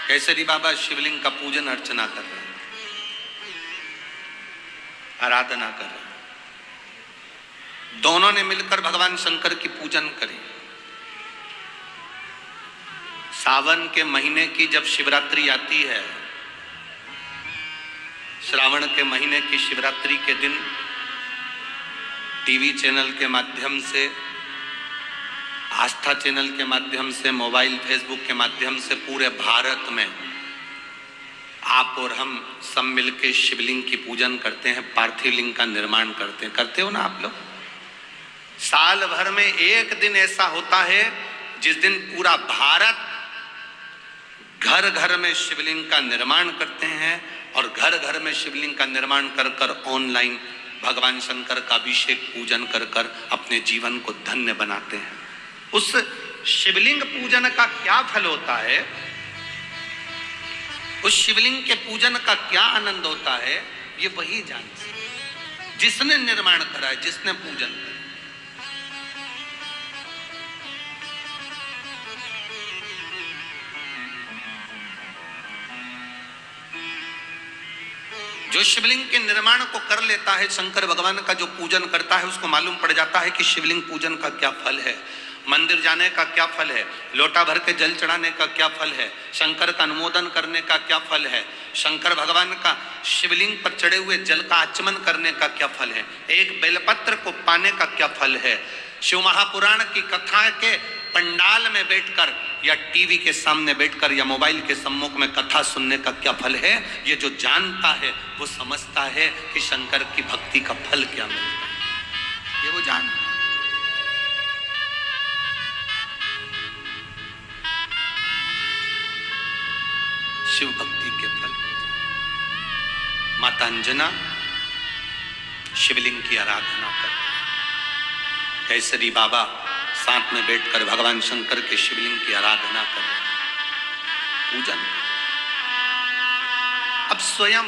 केसरी बाबा शिवलिंग का पूजन अर्चना कर रहे हैं, आराधना कर रहे हैं। दोनों ने मिलकर भगवान शंकर की पूजन करी। सावन के महीने की जब शिवरात्रि आती है, श्रावण के महीने की शिवरात्रि के दिन टीवी चैनल के माध्यम से, आस्था चैनल के माध्यम से, मोबाइल फेसबुक के माध्यम से पूरे भारत में आप और हम सब मिलकर शिवलिंग की पूजन करते हैं, पार्थिव लिंग का निर्माण करते हैं। करते हो ना आप लोग? साल भर में एक दिन ऐसा होता है जिस दिन पूरा भारत घर घर में शिवलिंग का निर्माण करते हैं और घर घर में शिवलिंग का निर्माण कर कर ऑनलाइन भगवान शंकर का अभिषेक पूजन कर कर अपने जीवन को धन्य बनाते हैं। उस शिवलिंग पूजन का क्या फल होता है, उस शिवलिंग के पूजन का क्या आनंद होता है, ये वही जान सकते जिसने निर्माण करा है, जिसने पूजन करा। जो शिवलिंग के निर्माण को कर लेता है, शंकर भगवान का जो पूजन करता है, उसको मालूम पड़ जाता है कि शिवलिंग पूजन का क्या फल है, मंदिर जाने का क्या फल है, लोटा भर के जल चढ़ाने का क्या फल है, शंकर का अनुमोदन करने का क्या फल है, शंकर भगवान का शिवलिंग पर चढ़े हुए जल का आचमन करने का क्या फल है, एक बेलपत्र को पाने का क्या फल है, शिव महापुराण की कथा के पंडाल में बैठकर या टीवी के सामने बैठकर या मोबाइल के सम्मुख में कथा सुनने का क्या फल है। ये जो जानता है वो समझता है कि शंकर की भक्ति का फल क्या मिलता है, ये वो जानता है। शिव भक्ति के फल। माता अंजना शिवलिंग की आराधना कर, केसरी बाबा साथ में बैठकर भगवान शंकर के शिवलिंग की आराधना कर, पूजन। अब स्वयं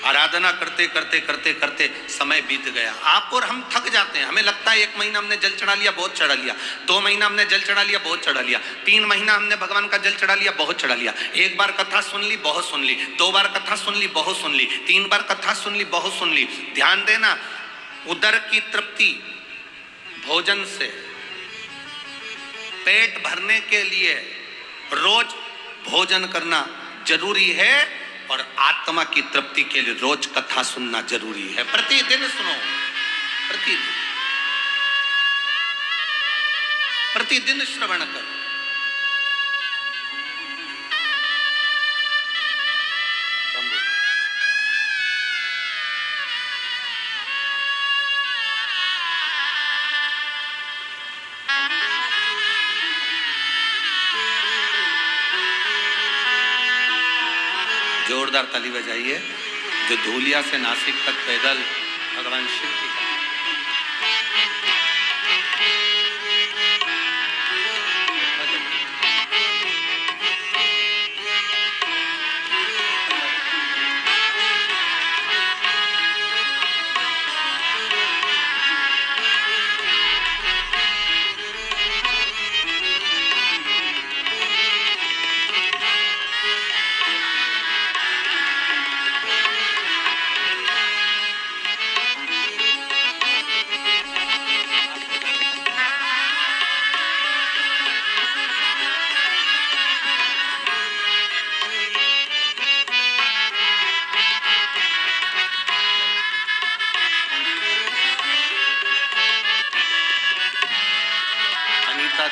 आराधना करते करते करते करते समय बीत गया। आप और हम थक जाते हैं, हमें लगता है 1 महीना हमने जल चढ़ा लिया, बहुत चढ़ा लिया, 2 महीना हमने जल चढ़ा लिया, बहुत चढ़ा लिया, 3 महीना हमने भगवान का जल चढ़ा लिया, बहुत चढ़ा लिया, 1 बार कथा सुन ली, बहुत सुन ली, 2 बार कथा सुन ली, बहुत सुन ली, 3 बार कथा सुन ली, बहुत सुन ली। ध्यान देना, उदर की तृप्ति भोजन से, पेट भरने के लिए रोज भोजन करना जरूरी है और आत्मा की तृप्ति के लिए रोज कथा सुनना जरूरी है। प्रतिदिन सुनो, प्रतिदिन। प्रतिदिन श्रवण कर। जोरदार ताली बजाइए। जो धूलिया से नासिक तक पैदल भगवान शिव की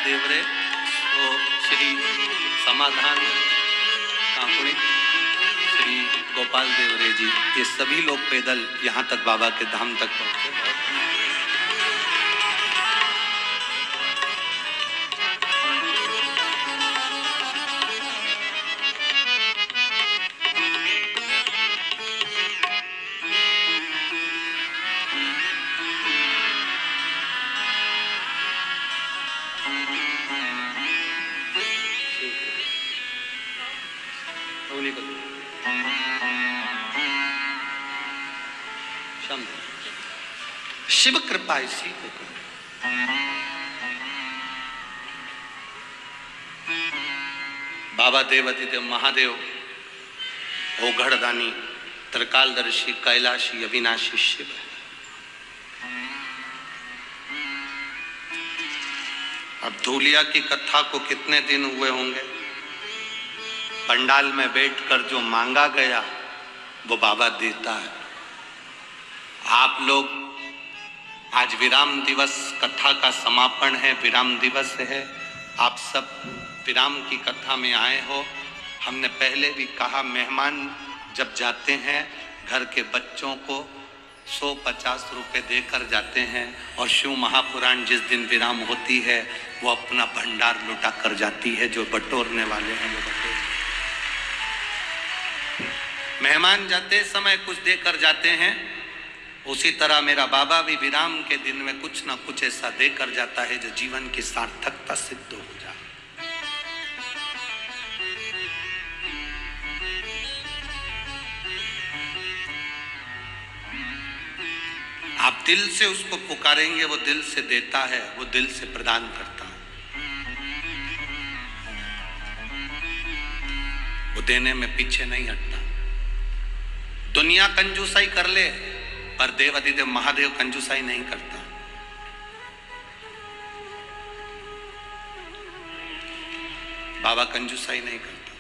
देवरे तो श्री समाधान कांकुड़ी, श्री गोपाल देवरे जी, ये सभी लोग पैदल यहाँ तक बाबा के धाम तक पहुँचे। शिव कृपा इसी को करो। बाबा देवाधिदेव महादेव ओघड़दानी त्रिकालदर्शी कैलाशी अविनाशी शिव है। अब धूलिया की कथा को कितने दिन हुए होंगे, पंडाल में बैठकर जो मांगा गया वो बाबा देता है। आप लोग आज विराम दिवस, कथा का समापन है, विराम दिवस है, आप सब विराम की कथा में आए हो। हमने पहले भी कहा, मेहमान जब जाते हैं घर के बच्चों को 150 रुपये देकर जाते हैं, और शिव महापुराण जिस दिन विराम होती है वो अपना भंडार लुटा कर जाती है। जो बटोरने वाले हैं वो बटोर, मेहमान जाते समय कुछ देकर जाते हैं, उसी तरह मेरा बाबा भी विराम के दिन में कुछ ना कुछ ऐसा देकर जाता है जो जीवन की सार्थकता सिद्ध हो जाए। आप दिल से उसको पुकारेंगे, वो दिल से देता है, वो दिल से प्रदान करता है, वो देने में पीछे नहीं हटता। दुनिया कंजूसाई कर ले पर देवाधिदेव महादेव कंजूसाई नहीं करता। बाबा कंजूसाई नहीं करता।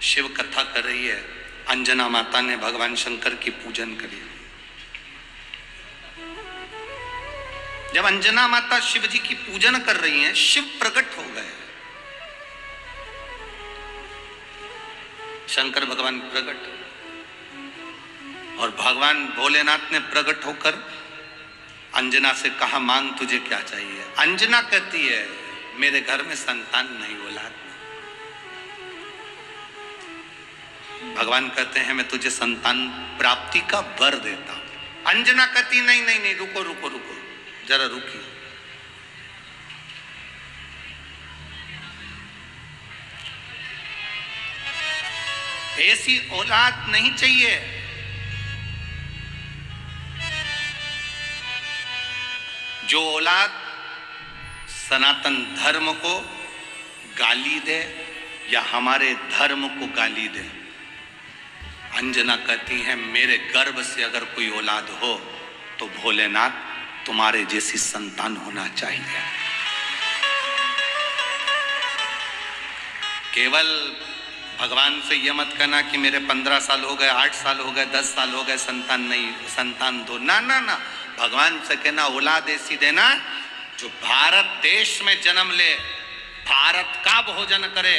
शिव कथा कर रही है, अंजना माता ने भगवान शंकर की पूजन करी। जब अंजना माता शिव जी की पूजन कर रही हैं, शिव प्रकट हो गए। शंकर भगवान प्रकट, और भगवान भोलेनाथ ने प्रकट होकर अंजना से कहा, मांग तुझे क्या चाहिए। अंजना कहती है, मेरे घर में संतान नहीं, औलाद नहीं। भगवान कहते हैं, मैं तुझे संतान प्राप्ति का वर देता हूं। अंजना कहती, नहीं नहीं नहीं, रुको रुको रुको, जरा रुकिए। ऐसी औलाद नहीं चाहिए जो औलाद सनातन धर्म को गाली दे या हमारे धर्म को गाली दे। अंजना कहती है, मेरे गर्भ से अगर कोई औलाद हो तो भोलेनाथ तुम्हारे जैसी संतान होना चाहिए। केवल भगवान से ये मत कहना कि मेरे 15 साल हो गए, 8 साल हो गए, 10 साल हो गए, संतान नहीं, संतान दो। ना ना ना, भगवान से कहना औलाद ऐसी देना जो भारत देश में जन्म ले, भारत का भोजन करे,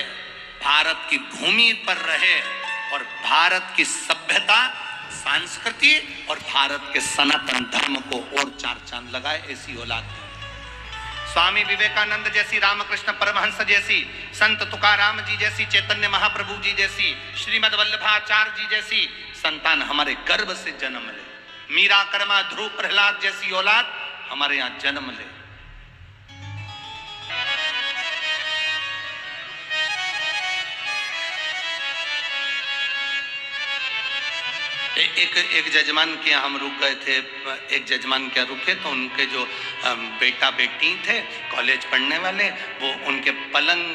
भारत की भूमि पर रहे और भारत की सभ्यता, संस्कृति और भारत के सनातन धर्म को और चार चांद लगाए, ऐसी औलाद। स्वामी विवेकानंद जैसी, रामकृष्ण परमहंस जैसी, संत तुकाराम जी जैसी, चैतन्य महाप्रभु जी जैसी, श्रीमद वल्लभाचार्य जी जैसी संतान हमारे गर्भ से जन्म ले। मीरा, कर्मा, ध्रुव, प्रहलाद जैसी औलाद हमारे यहां जन्म ले। एक जजमान के यहाँ हम रुक गए थे, एक जजमान के रुके तो उनके जो बेटा बेटी थे कॉलेज पढ़ने वाले, वो उनके पलंग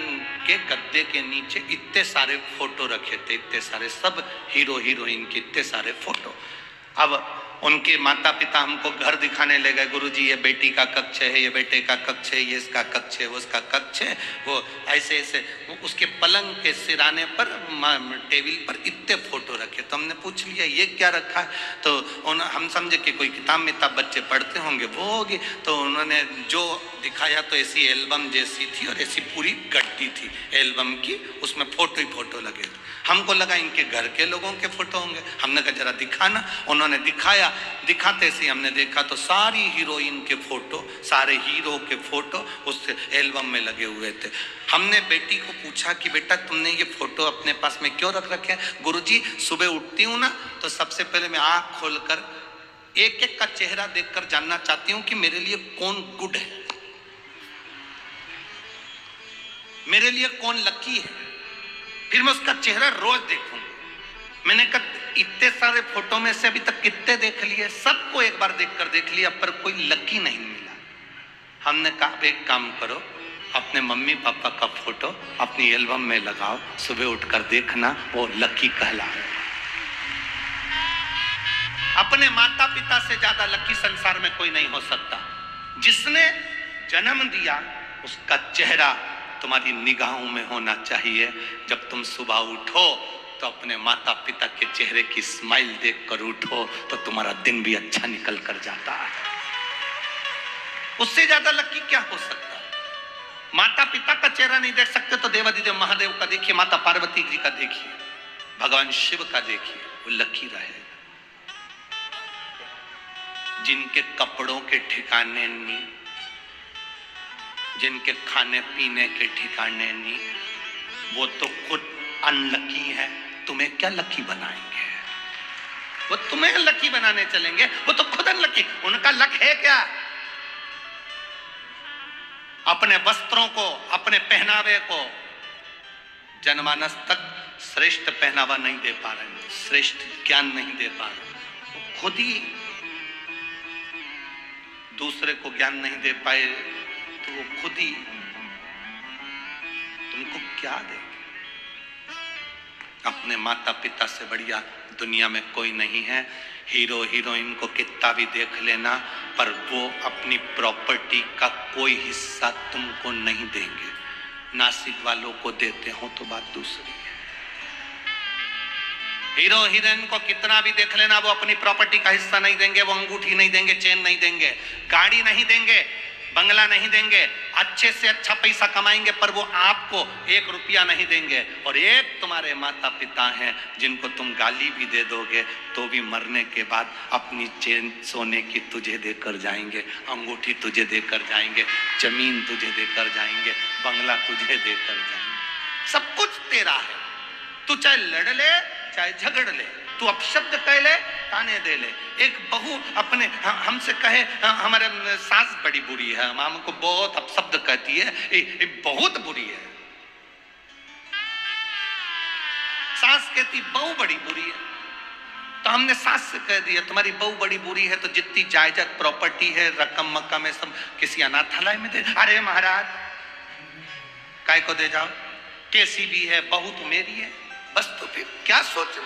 के गद्दे के नीचे इतने सारे फोटो रखे थे, इतने सारे, सब हीरो हीरोइन के इतने सारे फोटो। अब उनके माता पिता हमको घर दिखाने ले गए, गुरुजी ये बेटी का कक्ष है, ये बेटे का कक्ष है, ये इसका कक्ष है, वो उसका कक्ष है। वो ऐसे ऐसे उसके पलंग के सिराने पर, टेबल पर इतने फोटो रखे। तो हमने पूछ लिया ये क्या रखा है, तो हम समझे कि कोई किताब मिताब बच्चे पढ़ते होंगे वो होगी। तो उन्होंने जो दिखाया तो ऐसी एल्बम जैसी थी और ऐसी पूरी गड्डी थी एल्बम की, उसमें फोटो ही फोटो लगे थे। हमको लगा इनके घर के लोगों के फोटो होंगे, हमने कहा जरा दिखाना। उन्होंने दिखाया, दिखाते से हमने देखा तो सारी हीरोइन के फोटो, सारे हीरो के फोटो उस एल्बम में लगे हुए थे। हमने बेटी को पूछा कि बेटा तुमने ये फोटो अपने पास में क्यों रख रखे हैं? गुरुजी सुबह उठती हूँ ना तो सबसे पहले मैं आँख खोलकर एक एक का चेहरा देखकर जानना चाहती हूँ कि मेरे लिए कौन गुड है, मेरे लिए कौन लकी है, फिर मैं उसका चेहरा रोज देखूंगा। मैंने कहा इतने सारे फोटो में से अभी तक कितने देख लिए, सबको एक बार देखकर देख लिया पर कोई लकी नहीं मिला। हमने कहा एक काम करो, अपने मम्मी पापा का फोटो अपनी एल्बम में लगाओ, सुबह उठकर देखना वो लकी कहलाए। अपने माता पिता से ज्यादा लकी संसार में कोई नहीं हो सकता। जिसने जन्म दिया उसका चेहरा तुम्हारी निगाहों में होना चाहिए। जब तुम सुबह उठो तो अपने माता पिता के चेहरे की स्माइल देखकर उठो तो तुम्हारा दिन भी अच्छा निकल कर जाता है। उससे ज्यादा लकी क्या हो सकता है? माता पिता का चेहरा नहीं देख सकते तो देवाधिदेव महादेव का देखिए, माता पार्वती जी का देखिए, भगवान शिव का देखिए, वो लकी रहेगा। जिनके कपड़ों के ठिकाने नहीं, जिनके खाने पीने के ठिकाने नहीं, वो तो खुद अनलकी है। तुम्हें क्या लकी बनाएंगे? वो तुम्हें लकी बनाने चलेंगे, वो तो खुद अनलकी। उनका लक है क्या? अपने वस्त्रों को, अपने पहनावे को जनमानस तक श्रेष्ठ पहनावा नहीं दे पा रहे, श्रेष्ठ ज्ञान नहीं दे पा रहे, वो खुद ही दूसरे को ज्ञान नहीं दे पाए तो वो खुद ही तुमको क्या देंगे? अपने माता पिता से बढ़िया दुनिया में कोई नहीं है। हीरो हीरोइन को कितना भी देख लेना पर वो अपनी प्रॉपर्टी का कोई हिस्सा तुमको नहीं देंगे। नासिक वालों को देते हो तो बात दूसरी है। हीरो हीरोइन को कितना भी देख लेना, वो अपनी प्रॉपर्टी का हिस्सा नहीं देंगे, वो अंगूठी नहीं देंगे, चेन नहीं देंगे, गाड़ी नहीं देंगे, बंगला नहीं देंगे, अच्छे से अच्छा पैसा कमाएंगे पर वो आपको 1 रुपया नहीं देंगे। और एक तुम्हारे माता पिता हैं जिनको तुम गाली भी दे दोगे तो भी मरने के बाद अपनी चेन सोने की तुझे देकर जाएंगे, अंगूठी तुझे देकर जाएंगे, जमीन तुझे देकर जाएंगे, बंगला तुझे देकर जाएंगे, सब कुछ तेरा है। तू चाहे लड़ ले चाहे झगड़ ले, तू अपशब्द कह ले ताने दे ले। एक बहू अपने हमसे कहे हमारे सास बड़ी बुरी है, हम हमको बहुत अपशब्द कहती है, ये बहुत बुरी है। सास कहती बहू बड़ी बुरी है, तो हमने सास से कह दिया तुम्हारी बहू बड़ी बुरी है तो जितनी जायदाद प्रॉपर्टी है रकम मक्कम में सब किसी अनाथालय में दे। अरे महाराज काय को दे जाओ, कैसी भी है बहू तो मेरी है, बस। तो फिर क्या सोच,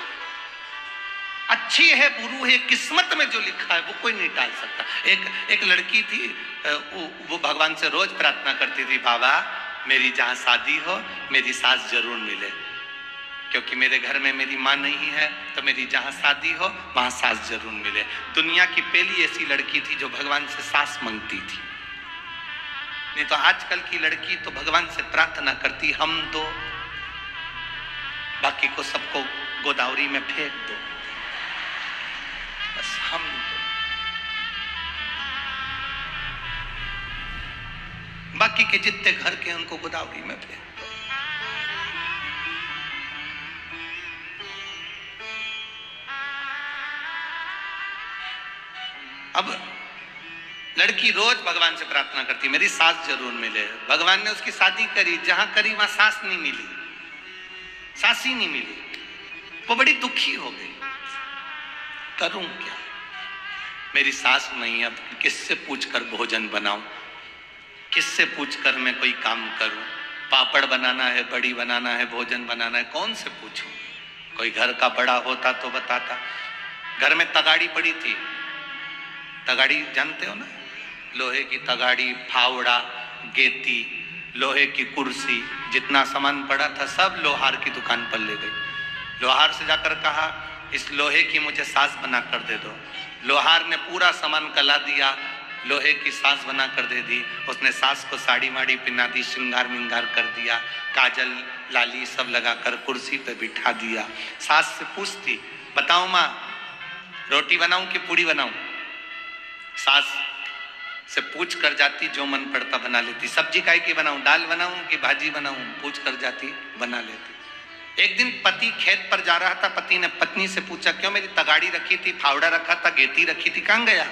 अच्छी है बुरू है, किस्मत में जो लिखा है वो कोई नहीं टाल सकता। एक लड़की थी, वो भगवान से रोज प्रार्थना करती थी, बाबा मेरी जहां शादी हो मेरी सास जरूर मिले, क्योंकि मेरे घर में मेरी माँ नहीं है, तो मेरी जहाँ शादी हो वहाँ सास जरूर मिले। दुनिया की पहली ऐसी लड़की थी जो भगवान से सास मांगती थी। नहीं तो आजकल की लड़की तो भगवान से प्रार्थना करती, हम दो, बाकी को सबको गोदावरी में फेंक दो, बस हम दो, बाकी के जितने घर के उनको गोदावरी में फेंक दो। अब लड़की रोज भगवान से प्रार्थना करती, मेरी सास जरूर मिले। भगवान ने उसकी शादी करी, जहां करी वहां सास नहीं मिली, सास ही नहीं मिली। वो बड़ी दुखी हो गई, करूं क्या, मेरी सास नहीं, अब किससे पूछकर भोजन बनाऊं, किससे पूछकर मैं कोई काम करूं, पापड़ बनाना है, बड़ी बनाना है, भोजन बनाना है, कौन से पूछूं। कोई घर का बड़ा होता तो बताता। घर में तगाड़ी पड़ी थी, तगाड़ी जानते हो ना, लोहे की तगाड़ी, फावड़ा, गेती, लोहे की कुर्सी, जितना सामान पड़ा था सब लोहार की दुकान पर ले गई। लोहार से जाकर कहा इस लोहे की मुझे सास बना कर दे दो। लोहार ने पूरा सामान कला दिया, लोहे की सास बना कर दे दी। उसने सास को साड़ी माड़ी पहना दी, श्रृंगार मिंगार कर दिया, काजल लाली सब लगाकर कुर्सी पे बिठा दिया। सास से पूछती, बताओ माँ रोटी बनाऊं कि पूड़ी बनाऊं। सास से पूछ कर जाती, जो मन पड़ता बना लेती। सब्जी काय की बनाऊं, दाल बनाऊं कि भाजी बनाऊं, पूछ कर जाती, बना लेती। एक दिन पति खेत पर जा रहा था, पति ने पत्नी से पूछा, क्यों, मेरी तगाड़ी रखी थी, फावड़ा रखा था, गेती रखी थी, कहां गया।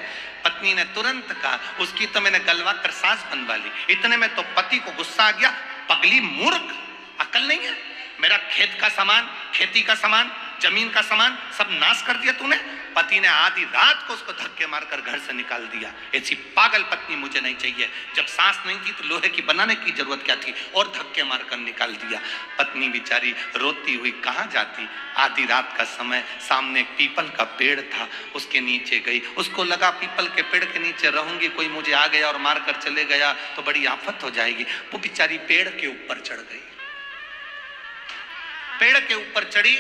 पत्नी ने तुरंत कहा, उसकी तो मैंने गलवा कर सास बनवा ली। इतने में तो पति को गुस्सा आ गया, पगली मूर्ख, अकल नहीं है, मेरा खेत का सामान, खेती का सामान, जमीन का सामान सब नाश कर दिया तूने। पति ने आधी रात को उसको धक्के मारकर घर से निकाल दिया। ऐसी पागल पत्नी मुझे नहीं चाहिए। जब सांस नहीं थी तो लोहे की बनाने की जरूरत क्या थी, और धक्के मारकर निकाल दिया। पत्नी बेचारी रोती हुई कहाँ जाती। आधी रात का समय, सामने एक पीपल का पेड़ था, उसके नीचे गई। उसको लगा पीपल के पेड़ के नीचे रहूंगी, कोई मुझे आ गया और मार कर चले गया तो बड़ी आफत हो जाएगी। वो बेचारी पेड़ के ऊपर चढ़ गई। पेड़ के ऊपर चढ़ी,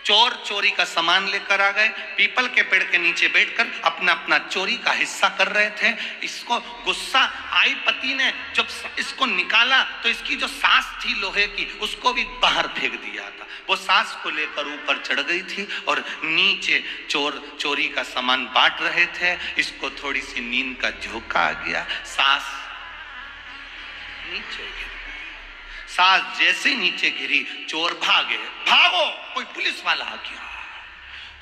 चोर चोरी का सामान लेकर आ गए, पीपल के पेड़ के नीचे बैठकर अपना अपना चोरी का हिस्सा कर रहे थे। इसको गुस्सा आई, पति ने जब इसको निकाला तो इसकी जो सास थी लोहे की, उसको भी बाहर फेंक दिया था। वो सास को लेकर ऊपर चढ़ गई थी और नीचे चोर चोरी का सामान बांट रहे थे। इसको थोड़ी सी नींद का झोंका आ गया, सास नीचे गिर। सास जैसे नीचे गिरी, चोर भागे, भागो, कोई पुलिस वाला आ गया,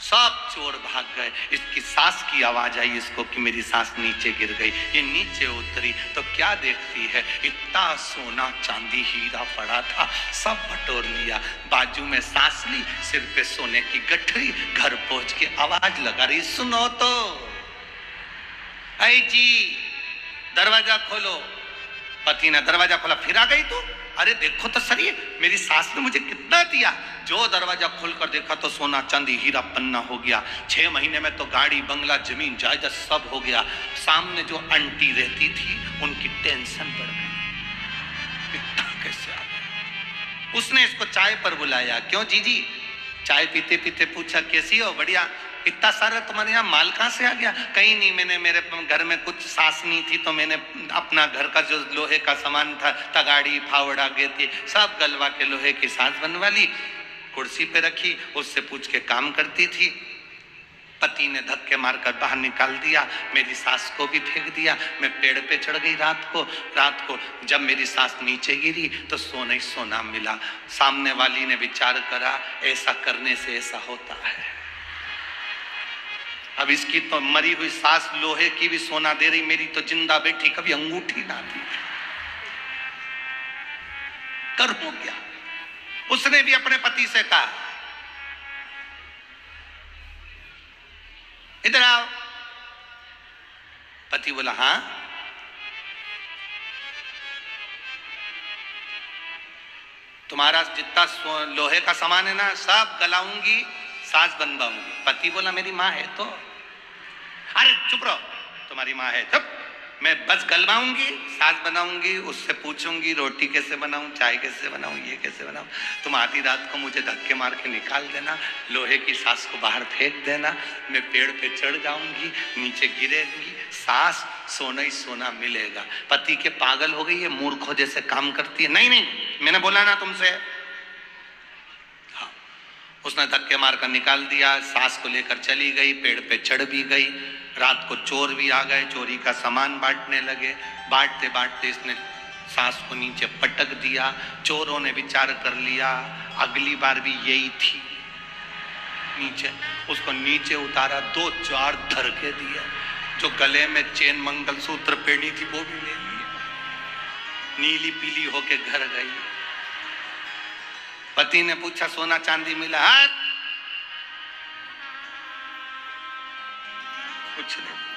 सब चोर भाग गए। इसकी सास की आवाज आई इसको कि मेरी सास नीचे गिर गई। ये नीचे उतरी तो क्या देखती है, इतना सोना चांदी हीरा पड़ा था, सब बटोर लिया। बाजू में सास ली, सिर पे सोने की गठरी। घर पहुंच के आवाज लगा रही, सुनो तो, ऐ जी दरवाजा खोलो। पति ने दरवाजा खोला, फिर आ गई तू, अरे देखो तो सही, मेरी सास ने मुझे कितना दिया। जो दरवाजा खोलकर देखा तो सोना चांदी हीरा पन्ना हो गया। 6 महीने में तो गाड़ी बंगला जमीन जायदाद सब हो गया। सामने जो आंटी रहती थी उनकी टेंशन बढ़ गई, इतना कैसे आ गया। उसने इसको चाय पर बुलाया, क्यों जीजी, चाय पीते पीते पूछा कैसी हो, बढ़िया, इतना सारा तुम्हारे यहाँ माल कहाँ से आ गया। कहीं नहीं, मैंने मेरे घर में कुछ सास नहीं थी तो मैंने अपना घर का जो लोहे का सामान था, तगाड़ी फावड़ा गेती, सब गलवा के लोहे की सास बनवा ली, कुर्सी पे रखी, उससे पूछ के काम करती थी। पति ने धक्के मारकर बाहर निकाल दिया, मेरी सास को भी फेंक दिया। मैं पेड़ पे चढ़ गई रात को जब मेरी सास नीचे गिरी तो सोना ही सोना मिला। सामने वाली ने विचार करा, ऐसा करने से ऐसा होता है। अब इसकी तो मरी हुई सास लोहे की भी सोना दे रही, मेरी तो जिंदा बैठी कभी अंगूठी ना दी, करूं क्या। उसने भी अपने पति से कहा, इधर आओ। पति बोला, हाँ। तुम्हारा जितना लोहे का सामान है ना सब गलाऊंगी, सास बनवाऊंगी। पति बोला, मेरी माँ है तो। अरे चुप रहो, तुम्हारी माँ है, चुप, मैं बस गलवाऊंगी, सास बनाऊंगी, उससे पूछूंगी रोटी कैसे बनाऊं, चाय कैसे बनाऊं, ये कैसे बनाऊं। तुम आधी रात को मुझे धक्के मार के निकाल देना, लोहे की सास को बाहर फेंक देना, मैं पेड़ पे चढ़ जाऊंगी, नीचे गिरेगी, सास सोना ही सोना मिलेगा। पति के पागल हो गई है, मूर्खों जैसे काम करती है। नहीं नहीं, मैंने बोला ना तुमसे। हाँ, उसने धक्के मार कर निकाल दिया, सास को लेकर चली गई, पेड़ पे चढ़ भी गई। रात को चोर भी आ गए, चोरी का सामान बांटने लगे। बांटते बांटते इसने सास को नीचे पटक दिया। चोरों ने विचार कर लिया अगली बार भी यही थी, नीचे उसको नीचे उतारा, 2 चार धरके दिए। जो गले में चेन मंगलसूत्र पहनी थी वो भी ले ली। नीली पीली होके घर गई। पति ने पूछा सोना चांदी मिला? कुछ नहीं।